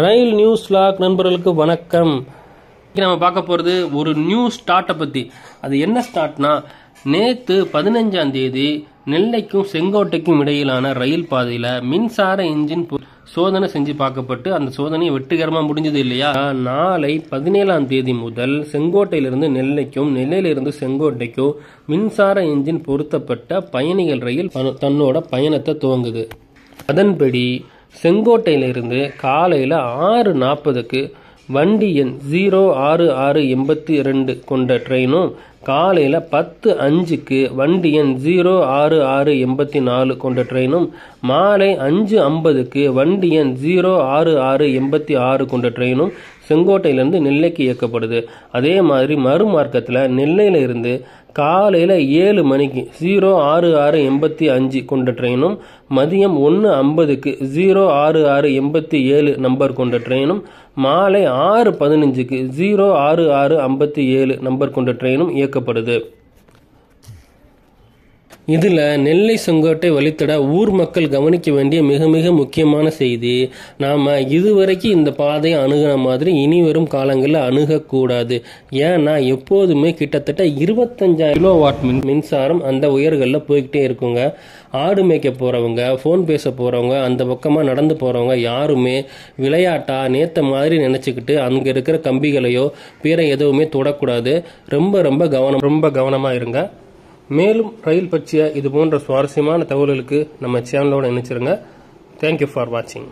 ரயில் news lock நண்பர்களுக்கு வணக்கம். நம்ம பார்க்க போகிறது ஒரு நியூ ஸ்டார்ட்டை பற்றி. அது என்ன ஸ்டார்ட்னா, நேற்று 15ஆம் தேதி நெல்லைக்கும் செங்கோட்டைக்கும் இடையிலான ரயில் பாதையில் மின்சார இன்ஜின் சோதனை செஞ்சு பார்க்கப்பட்டு அந்த சோதனை வெற்றிகரமாக முடிஞ்சது இல்லையா. நாளை 17ஆம் தேதி முதல் செங்கோட்டையிலிருந்து நெல்லைக்கும் நெல்லையிலிருந்து செங்கோட்டைக்கும் மின்சார இன்ஜின் பொருத்தப்பட்ட பயணிகள் ரயில் தன்னோட பயணத்தை துவங்குது. அதன்படி செங்கோட்டையிலிருந்து காலையில் 6:40க்கு வண்டி எண் 06682 கொண்ட ட்ரெயினும், காலையில் 10:05க்கு வண்டி எண் 06684 கொண்ட ட்ரெயினும், மாலை 5:50க்கு வண்டி எண் 06686 கொண்ட ட்ரெயினும் செங்கோட்டையிலிருந்து நெல்லைக்கு இயக்கப்படுது. அதே மாதிரி மறுமார்க்கத்தில் நெல்லையில இருந்து காலையில் 7 மணிக்கு 06685 கொண்ட ட்ரெயினும், மதியம் 1:50க்கு 06687 நம்பர் கொண்ட ட்ரெயினும், மாலை 6:15க்கு 06657 நம்பர் கொண்ட ட்ரெயினும் இயக்கப்படுது. இதில் நெல்லை செங்கோட்டை வழித்தட ஊர் மக்கள் கவனிக்க வேண்டிய மிக மிக முக்கியமான செய்தி, நாம் இதுவரைக்கும் இந்த பாதையை அணுகின மாதிரி இனி வரும் காலங்களில் அணுகக்கூடாது. ஏன்னா எப்போதுமே கிட்டத்தட்ட 25,000 கிலோவாட் மின்சாரம் அந்த உயர்களில் போய்கிட்டே இருக்குங்க. ஆடு மேய்க்க போகிறவங்க, ஃபோன் பேச போகிறவங்க, அந்த பக்கமாக நடந்து போகிறவங்க யாருமே விளையாட்டா நேற்ற மாதிரி நினச்சிக்கிட்டு அங்கே இருக்கிற கம்பிகளையோ பிற எதுவுமே தொடக்கூடாது. ரொம்ப கவனமாக இருங்க. மேலும் ரயில் பற்றிய இது போன்ற சுவாரஸ்யமான தகவல்களுக்கு நம்ம சேனலோட இணைச்சிருங்க. தேங்க்யூ ஃபார் வாட்சிங்.